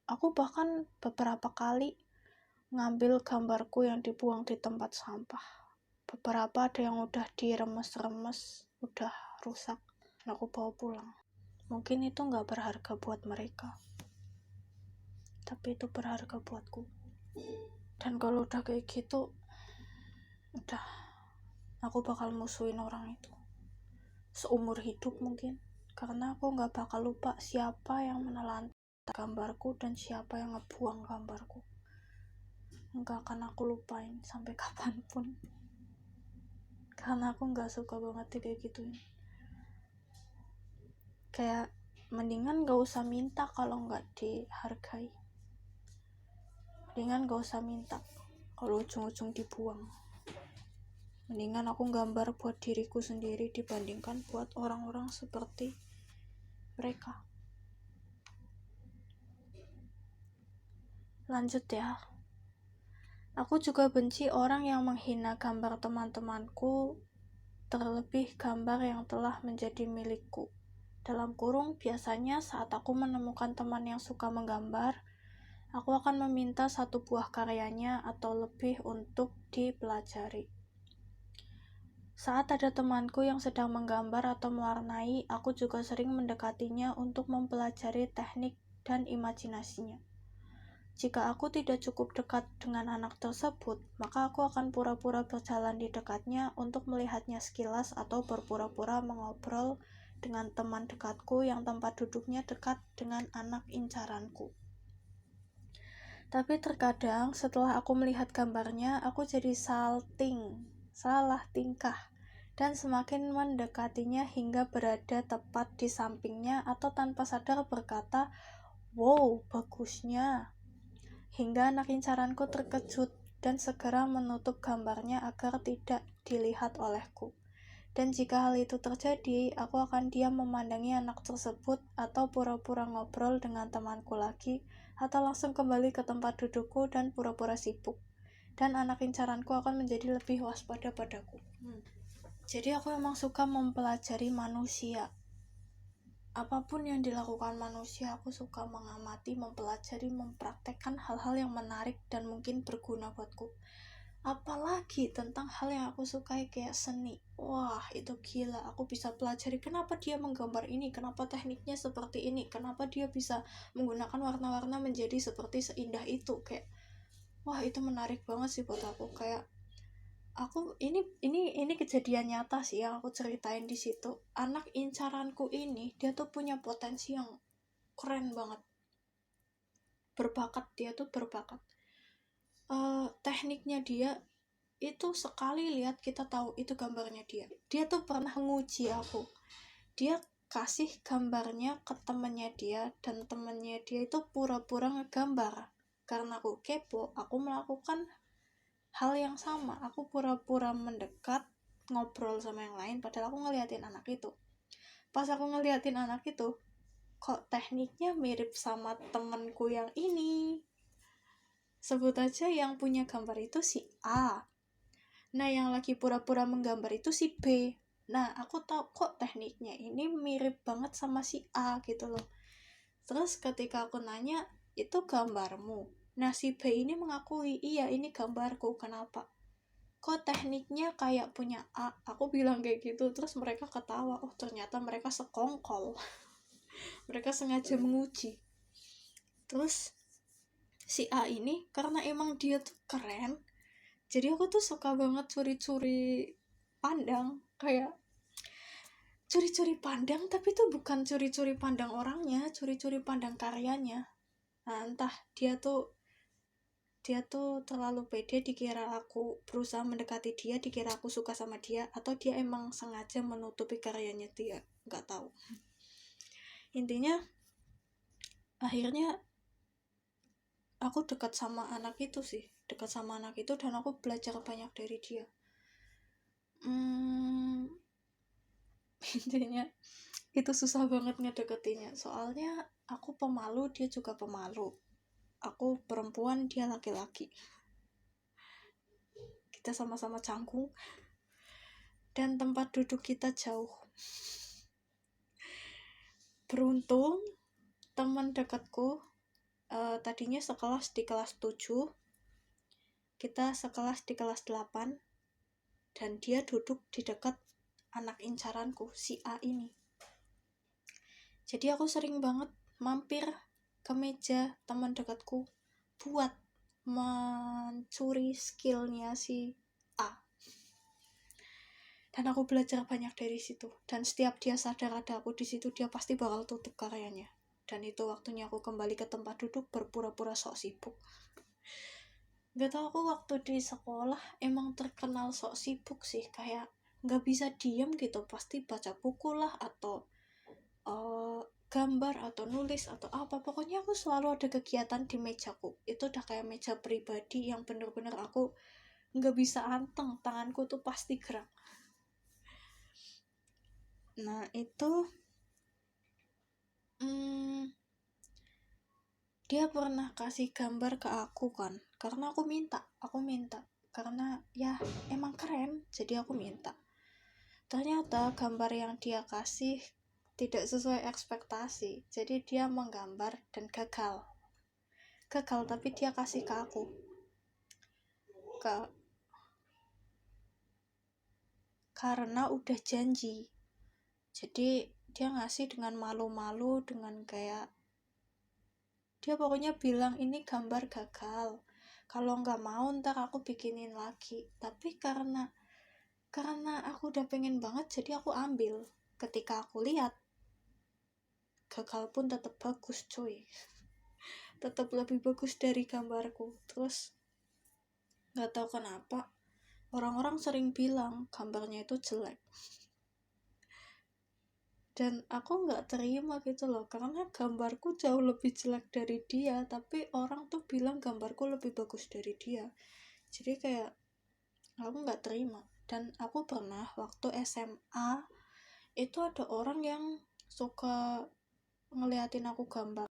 Aku bahkan beberapa kali ngambil gambarku yang dibuang di tempat sampah. Beberapa ada yang udah diremes-remes, udah rusak, dan aku bawa pulang. Mungkin itu gak berharga buat mereka, tapi itu berharga buatku. Dan kalau udah kayak gitu, udah, aku bakal musuhin orang itu seumur hidup mungkin, karena aku gak bakal lupa siapa yang menelan gambarku dan siapa yang ngebuang gambarku. Enggak akan aku lupain sampai kapanpun, karena aku gak suka banget kayak gituin. Kayak mendingan gak usah minta kalau gak dihargai, mendingan gak usah minta kalau ujung-ujung dibuang. Mendingan aku gambar buat diriku sendiri dibandingkan buat orang-orang seperti mereka. Lanjut ya. Aku juga benci orang yang menghina gambar teman-temanku, terlebih gambar yang telah menjadi milikku. Dalam kurung, biasanya saat aku menemukan teman yang suka menggambar, aku akan meminta satu buah karyanya atau lebih untuk dipelajari. Saat ada temanku yang sedang menggambar atau mewarnai, aku juga sering mendekatinya untuk mempelajari teknik dan imajinasinya. Jika aku tidak cukup dekat dengan anak tersebut, maka aku akan pura-pura berjalan di dekatnya untuk melihatnya sekilas atau berpura-pura mengobrol dengan teman dekatku yang tempat duduknya dekat dengan anak incaranku. Tapi terkadang setelah aku melihat gambarnya, aku jadi salah tingkah, dan semakin mendekatinya hingga berada tepat di sampingnya atau tanpa sadar berkata, "Wow, bagusnya." Hingga anak incaranku terkejut dan segera menutup gambarnya agar tidak dilihat olehku. Dan jika hal itu terjadi, aku akan diam memandangi anak tersebut atau pura-pura ngobrol dengan temanku lagi, atau langsung kembali ke tempat dudukku dan pura-pura sibuk. Dan anak incaranku akan menjadi lebih waspada padaku. Jadi aku emang suka mempelajari manusia. Apapun yang dilakukan manusia, aku suka mengamati, mempelajari, mempraktekkan hal-hal yang menarik dan mungkin berguna buatku. Apalagi tentang hal yang aku sukai kayak seni. Wah, itu gila. Aku bisa pelajari kenapa dia menggambar ini, kenapa tekniknya seperti ini, kenapa dia bisa menggunakan warna-warna menjadi seperti seindah itu. Kayak, wah, itu menarik banget sih buat aku. Kayak aku ini kejadian nyata sih yang aku ceritain di situ. Anak incaranku ini dia tuh punya potensi yang keren banget, dia tuh berbakat. Tekniknya dia itu sekali lihat kita tahu itu gambarnya dia tuh pernah nguji aku. Dia kasih gambarnya ke temennya dia, dan temennya dia itu pura-pura ngegambar. Karena aku kepo, aku melakukan hal yang sama. Aku pura-pura mendekat, ngobrol sama yang lain, padahal aku ngeliatin anak itu. Pas aku ngeliatin anak itu, kok tekniknya mirip sama temenku yang ini. Sebut aja yang punya gambar itu si A. Nah, yang lagi pura-pura menggambar itu si B. Nah, aku tahu kok tekniknya ini mirip banget sama si A gitu loh. Terus ketika aku nanya, itu gambarmu? Nah, si B ini mengakui, iya ini gambarku. Kenapa? Kok tekniknya kayak punya A? Aku bilang kayak gitu, terus mereka ketawa. Oh, ternyata mereka sekongkol. Mereka sengaja menguji. Terus si A ini, karena emang dia tuh keren, jadi aku tuh suka banget curi-curi pandang. Kayak curi-curi pandang, tapi tuh bukan curi-curi pandang orangnya, curi-curi pandang karyanya. Nah, entah dia tuh terlalu pede, dikira aku berusaha mendekati dia, dikira aku suka sama dia, atau dia emang sengaja menutupi karyanya dia, nggak tahu. Intinya akhirnya aku dekat sama anak itu, dan aku belajar banyak dari dia. Intinya itu susah banget ngedeketinnya, soalnya aku pemalu, dia juga pemalu. Aku perempuan, dia laki-laki. Kita sama-sama canggung, dan tempat duduk kita jauh. Beruntung teman dekatku tadinya sekelas di kelas 7, kita sekelas di kelas 8, dan dia duduk di dekat anak incaranku, si A ini. Jadi aku sering banget mampir ke meja teman dekatku buat mencuri skillnya si A. Dan aku belajar banyak dari situ. Dan setiap dia sadar ada aku di situ, dia pasti bakal tutup karyanya. Dan itu waktunya aku kembali ke tempat duduk berpura-pura sok sibuk. Gak tau, aku waktu di sekolah emang terkenal sok sibuk sih, kayak gak bisa diem gitu, pasti baca buku lah atau gambar atau nulis atau apa. Pokoknya aku selalu ada kegiatan di mejaku. Itu udah kayak meja pribadi yang bener-bener aku gak bisa anteng, tanganku tuh pasti gerak. Nah itu dia pernah kasih gambar ke aku kan, karena aku minta karena ya emang keren, jadi aku minta. Ternyata gambar yang dia kasih tidak sesuai ekspektasi, jadi dia menggambar dan gagal, tapi dia kasih ke aku karena udah janji. Jadi dia ngasih dengan malu-malu, dengan kayak dia pokoknya bilang ini gambar gagal, kalau nggak mau ntar aku bikinin lagi. Tapi karena aku udah pengen banget, jadi aku ambil. Ketika aku lihat, gagal pun tetap bagus cuy, tetap lebih bagus dari gambarku. Terus nggak tahu kenapa orang-orang sering bilang gambarnya itu jelek, dan aku nggak terima gitu loh, karena gambarku jauh lebih jelek dari dia, tapi orang tuh bilang gambarku lebih bagus dari dia. Jadi kayak aku nggak terima. Dan aku pernah waktu SMA itu ada orang yang suka ngeliatin aku gambar